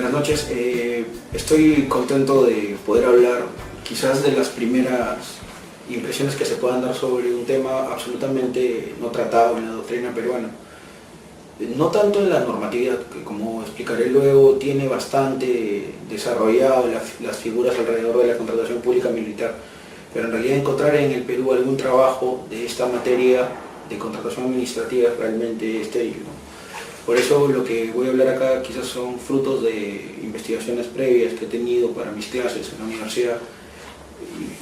Buenas noches, estoy contento de poder hablar quizás de las primeras impresiones que se puedan dar sobre un tema absolutamente no tratado en la doctrina peruana. No tanto en la normatividad, que como explicaré luego tiene bastante desarrollado las figuras alrededor de la contratación pública militar, pero en realidad encontrar en el Perú algún trabajo de esta materia de contratación administrativa es realmente estéril, ¿no? Por eso lo que voy a hablar acá quizás son frutos de investigaciones previas que he tenido para mis clases en la universidad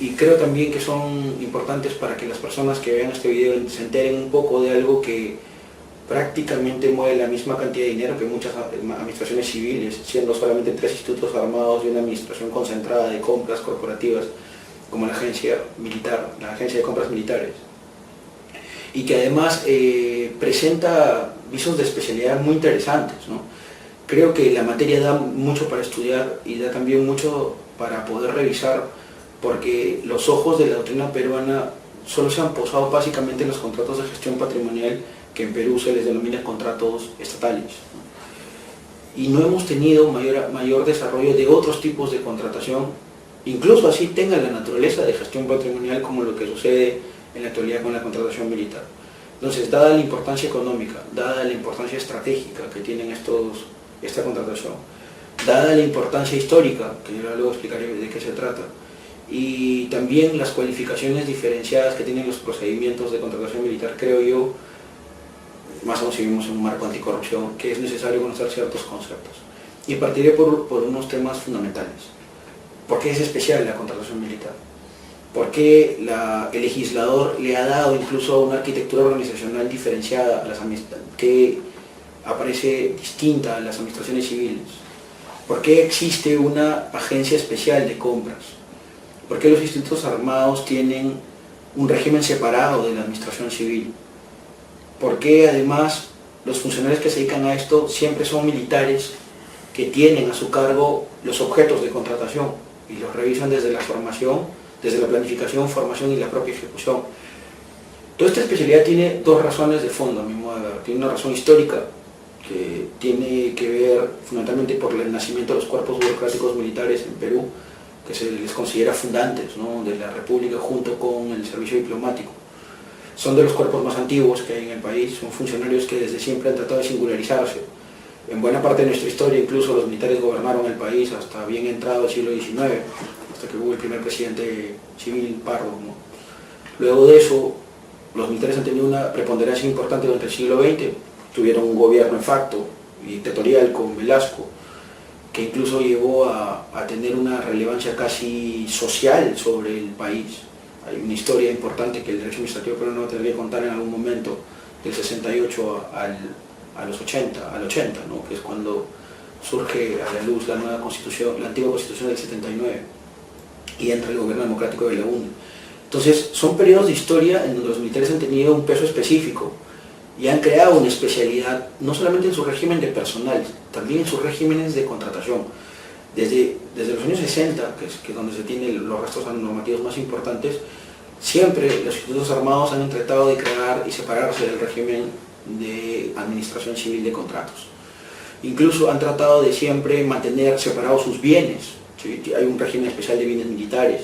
y creo también que son importantes para que las personas que vean este video se enteren un poco de algo que prácticamente mueve la misma cantidad de dinero que muchas administraciones civiles, siendo solamente 3 institutos armados y una administración concentrada de compras corporativas como la agencia militar, la agencia de compras militares, y que además presenta visos de especialidad muy interesantes, ¿no? Creo que la materia da mucho para estudiar y da también mucho para poder revisar, porque los ojos de la doctrina peruana solo se han posado básicamente en los contratos de gestión patrimonial, que en Perú se les denomina contratos estatales, ¿no? Y no hemos tenido mayor desarrollo de otros tipos de contratación, incluso así tengan la naturaleza de gestión patrimonial como lo que sucede en la actualidad con la contratación militar. Entonces, dada la importancia económica, dada la importancia estratégica que tienen esta contratación, dada la importancia histórica, que yo luego explicaré de qué se trata, y también las cualificaciones diferenciadas que tienen los procedimientos de contratación militar, creo yo, más aún si vivimos en un marco anticorrupción, que es necesario conocer ciertos conceptos. Y partiré por unos temas fundamentales. ¿Por qué es especial la contratación militar? ¿Por qué el legislador le ha dado incluso una arquitectura organizacional diferenciada a las que aparece distinta a las administraciones civiles? ¿Por qué existe una agencia especial de compras? ¿Por qué los institutos armados tienen un régimen separado de la administración civil? ¿Por qué además los funcionarios que se dedican a esto siempre son militares que tienen a su cargo los objetos de contratación y los revisan desde la formación, desde la planificación, formación y la propia ejecución? Toda esta especialidad tiene dos razones de fondo, a mi modo de ver. Tiene una razón histórica, que tiene que ver fundamentalmente por el nacimiento de los cuerpos burocráticos militares en Perú, que se les considera fundantes, ¿no?, de la República junto con el servicio diplomático. Son de los cuerpos más antiguos que hay en el país, son funcionarios que desde siempre han tratado de singularizarse. En buena parte de nuestra historia incluso los militares gobernaron el país hasta bien entrado el siglo XIX, hasta que hubo el primer presidente civil, Pardo, ¿no? Luego de eso, los militares han tenido una preponderancia importante durante el siglo XX, tuvieron un gobierno de facto y dictatorial con Velasco, que incluso llegó a tener una relevancia casi social sobre el país. Hay una historia importante que el derecho administrativo peruano tendría que contar en algún momento, del 68 al 80, ¿no?, que es cuando surge a la luz la nueva constitución, la antigua constitución del 79, y entra el gobierno democrático de la UNE. Entonces, son periodos de historia en donde los militares han tenido un peso específico y han creado una especialidad, no solamente en su régimen de personal, también en sus regímenes de contratación. Desde los años 60, que es donde se tienen los restos normativos más importantes, siempre los institutos armados han tratado de crear y separarse del régimen de administración civil de contratos. Incluso han tratado de siempre mantener separados sus bienes, ¿sí? Hay un régimen especial de bienes militares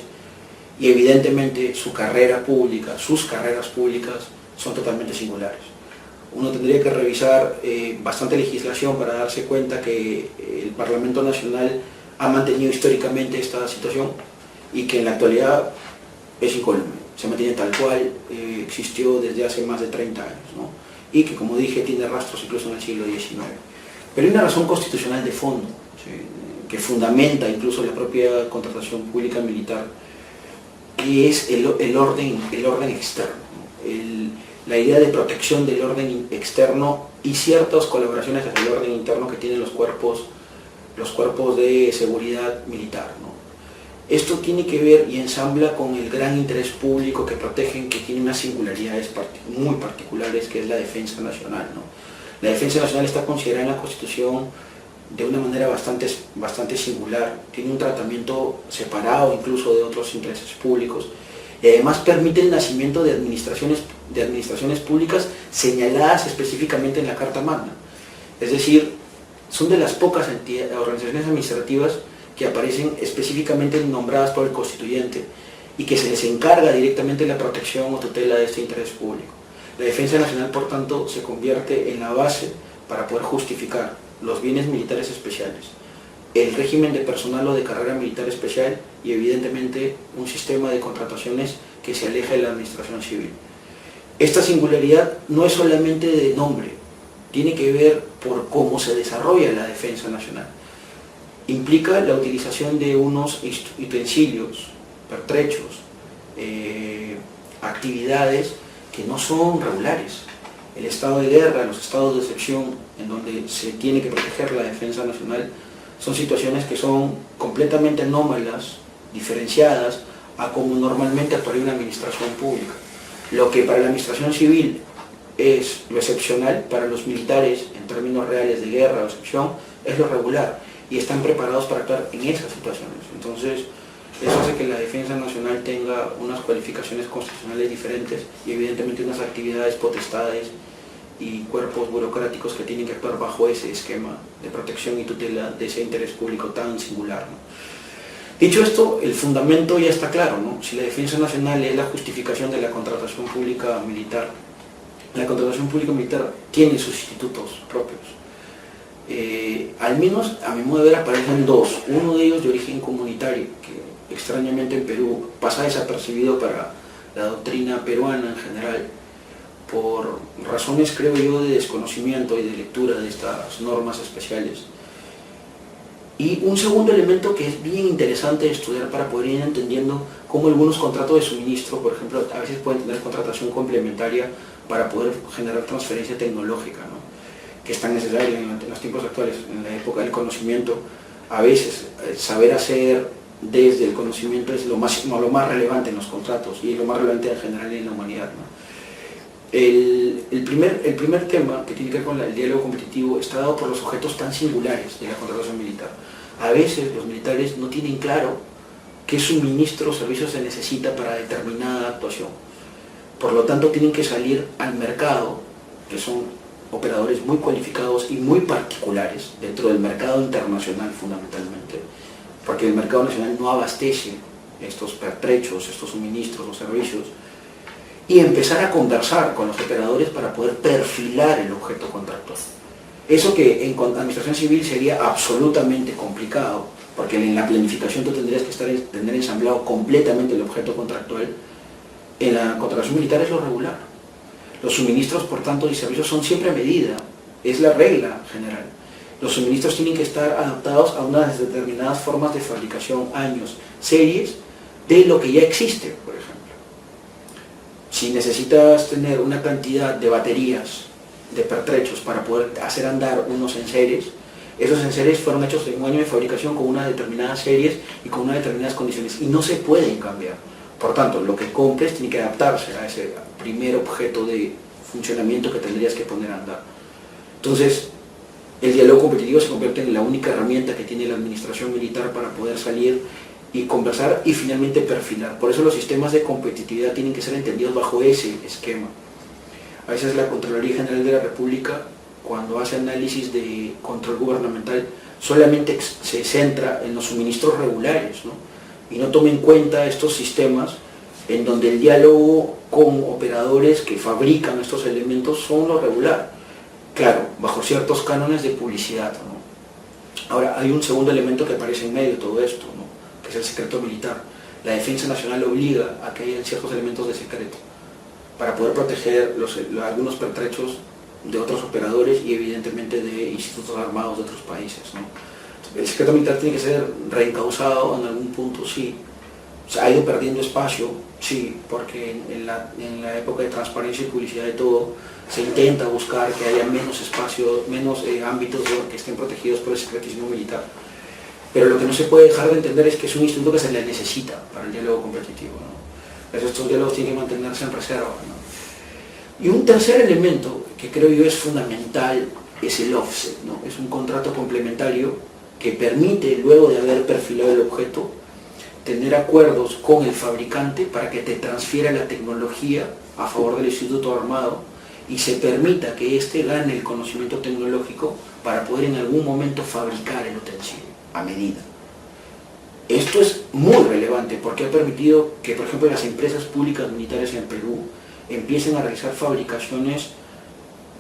y evidentemente sus carreras públicas son totalmente singulares. Uno tendría que revisar bastante legislación para darse cuenta que el Parlamento Nacional ha mantenido históricamente esta situación y que en la actualidad es incólume, se mantiene tal cual existió desde hace más de 30 años, ¿no? Y que, como dije, tiene rastros incluso en el siglo XIX. Pero hay una razón constitucional de fondo, ¿sí?, que fundamenta incluso la propia contratación pública militar, que es el orden externo, la idea de protección del orden externo y ciertas colaboraciones hacia el orden interno que tienen los cuerpos de seguridad militar, ¿no? Esto tiene que ver y ensambla con el gran interés público que protegen, que tiene unas singularidades muy particulares, que es la defensa nacional, ¿no? La defensa nacional está considerada en la Constitución de una manera bastante singular, tiene un tratamiento separado incluso de otros intereses públicos, y además permite el nacimiento de administraciones públicas señaladas específicamente en la Carta Magna. Es decir, son de las pocas organizaciones administrativas que aparecen específicamente nombradas por el constituyente y que se les encarga directamente la protección o tutela de este interés público. La Defensa Nacional, por tanto, se convierte en la base para poder justificar los bienes militares especiales, el régimen de personal o de carrera militar especial y evidentemente un sistema de contrataciones que se aleja de la administración civil. Esta singularidad no es solamente de nombre, tiene que ver por cómo se desarrolla la defensa nacional. Implica la utilización de unos utensilios, pertrechos, actividades que no son regulares. El estado de guerra, los estados de excepción en donde se tiene que proteger la defensa nacional, son situaciones que son completamente anómalas, diferenciadas a como normalmente actuaría una administración pública. Lo que para la administración civil es lo excepcional, para los militares, en términos reales de guerra o excepción, es lo regular, y están preparados para actuar en esas situaciones. Entonces, eso hace que la defensa nacional tenga unas cualificaciones constitucionales diferentes y evidentemente unas actividades, potestades y cuerpos burocráticos que tienen que actuar bajo ese esquema de protección y tutela de ese interés público tan singular, ¿no? Dicho esto, el fundamento ya está claro, ¿no? Si la defensa nacional es la justificación de la contratación pública militar, la contratación pública militar tiene sus institutos propios. Al menos, a mi modo de ver, aparecen dos. Uno de ellos de origen comunitario, que extrañamente en Perú pasa desapercibido para la doctrina peruana en general, por razones, creo yo, de desconocimiento y de lectura de estas normas especiales. Y un segundo elemento que es bien interesante de estudiar para poder ir entendiendo cómo algunos contratos de suministro, por ejemplo, a veces pueden tener contratación complementaria para poder generar transferencia tecnológica, ¿no?, que es tan necesaria en los tiempos actuales, en la época del conocimiento. A veces saber hacer desde el conocimiento es lo más relevante en los contratos y lo más relevante en general en la humanidad, ¿no? El primer tema, que tiene que ver con el diálogo competitivo, está dado por los objetos tan singulares de la contratación militar. A veces los militares no tienen claro qué suministro o servicio se necesita para determinada actuación. Por lo tanto, tienen que salir al mercado, que son operadores muy cualificados y muy particulares dentro del mercado internacional fundamentalmente, porque el mercado nacional no abastece estos pertrechos, estos suministros o servicios, y empezar a conversar con los operadores para poder perfilar el objeto contractual. Eso que en administración civil sería absolutamente complicado, porque en la planificación tú tendrías que tener ensamblado completamente el objeto contractual. En la contratación militar es lo regular. Los suministros, por tanto, y servicios son siempre a medida, es la regla general. Los suministros tienen que estar adaptados a unas determinadas formas de fabricación, años, series, de lo que ya existe, por ejemplo. Si necesitas tener una cantidad de baterías, de pertrechos, para poder hacer andar unos enseres, esos enseres fueron hechos en un año de fabricación con unas determinadas series y con unas determinadas condiciones, y no se pueden cambiar. Por tanto, lo que compres tiene que adaptarse a ese primer objeto de funcionamiento que tendrías que poner a andar. Entonces, el diálogo competitivo se convierte en la única herramienta que tiene la administración militar para poder salir y conversar y finalmente perfilar. Por eso los sistemas de competitividad tienen que ser entendidos bajo ese esquema. A veces la Contraloría General de la República, cuando hace análisis de control gubernamental, solamente se centra en los suministros regulares, ¿no?, y no toma en cuenta estos sistemas en donde el diálogo con operadores que fabrican estos elementos son lo regular. Claro, bajo ciertos cánones de publicidad, ¿no? Ahora, hay un segundo elemento que aparece en medio de todo esto, ¿no?, que es el secreto militar. La defensa nacional obliga a que haya ciertos elementos de secreto para poder proteger algunos pertrechos de otros operadores y evidentemente de institutos armados de otros países, ¿no? El secreto militar tiene que ser reencauzado en algún punto, sí. O sea, ha ido perdiendo espacio, sí, porque en la época de transparencia y publicidad de todo, se intenta buscar que haya menos espacio, menos ámbitos que estén protegidos por el secretismo militar. Pero lo que no se puede dejar de entender es que es un instituto que se le necesita para el diálogo competitivo, ¿no? Estos diálogos tienen que mantenerse en reserva, ¿no? Y un tercer elemento que creo yo es fundamental es el offset, ¿no? Es un contrato complementario que permite, luego de haber perfilado el objeto, tener acuerdos con el fabricante para que te transfiera la tecnología a favor del instituto armado y se permita que éste gane el conocimiento tecnológico para poder en algún momento fabricar el utensilio a medida. Esto es muy relevante porque ha permitido que, por ejemplo, las empresas públicas militares en Perú empiecen a realizar fabricaciones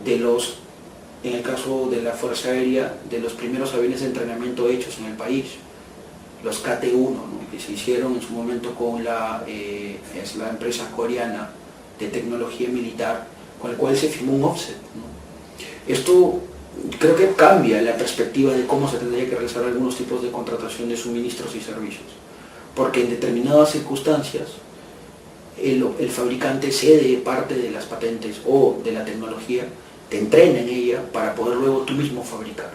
de los, en el caso de la Fuerza Aérea, de los primeros aviones de entrenamiento hechos en el país, los KT-1, ¿no?, que se hicieron en su momento con es la empresa coreana de tecnología militar, con el cual se firmó un offset, ¿no? Esto creo que cambia la perspectiva de cómo se tendría que realizar algunos tipos de contratación de suministros y servicios, porque en determinadas circunstancias el fabricante cede parte de las patentes o de la tecnología, te entrena en ella para poder luego tú mismo fabricar.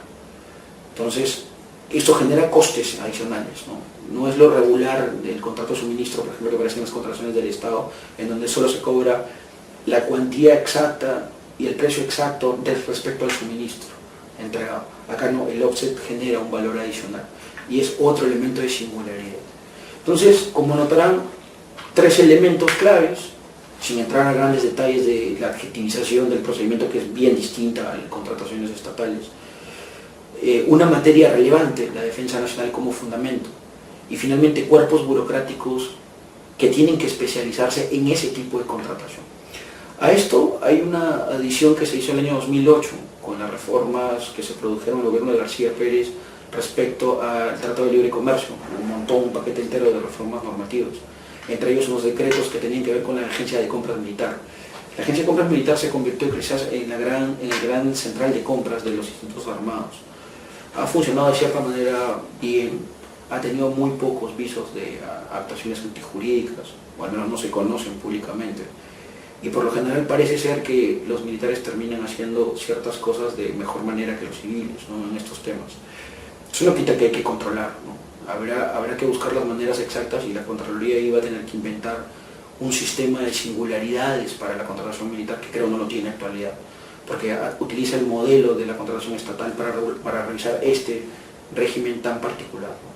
Entonces, esto genera costes adicionales, ¿no? No es lo regular del contrato de suministro, por ejemplo, que aparece en las contrataciones del Estado, en donde solo se cobra la cuantía exacta y el precio exacto respecto al suministro entregado. Acá no, el offset genera un valor adicional y es otro elemento de singularidad. Entonces, como notarán, 3 elementos claves, sin entrar a grandes detalles de la adjetivización del procedimiento, que es bien distinta a las contrataciones estatales, una materia relevante, la defensa nacional como fundamento, y finalmente cuerpos burocráticos que tienen que especializarse en ese tipo de contratación. A esto hay una adición que se hizo en el año 2008, con las reformas que se produjeron en el gobierno de García Pérez respecto al Tratado de Libre Comercio, un paquete entero de reformas normativas, entre ellos unos decretos que tenían que ver con la Agencia de Compras Militar. La Agencia de Compras Militar se convirtió quizás en el gran central de compras de los institutos armados. Ha funcionado de cierta manera bien, ha tenido muy pocos visos de actuaciones antijurídicas, o al menos no se conocen públicamente, y por lo general parece ser que los militares terminan haciendo ciertas cosas de mejor manera que los civiles, ¿no?, en estos temas. Eso no quita que hay que controlar, ¿no? Habrá que buscar las maneras exactas, y la Contraloría iba a tener que inventar un sistema de singularidades para la contratación militar que creo no lo tiene en actualidad, porque utiliza el modelo de la contratación estatal para realizar este régimen tan particular, ¿no?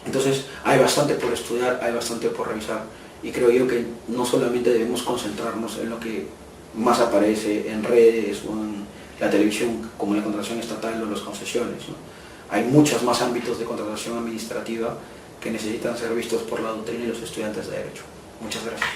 Entonces hay bastante por estudiar, hay bastante por revisar, y creo yo que no solamente debemos concentrarnos en lo que más aparece en redes o en la televisión, como la contratación estatal o las concesiones, ¿no? Hay muchos más ámbitos de contratación administrativa que necesitan ser vistos por la doctrina y los estudiantes de Derecho. Muchas gracias.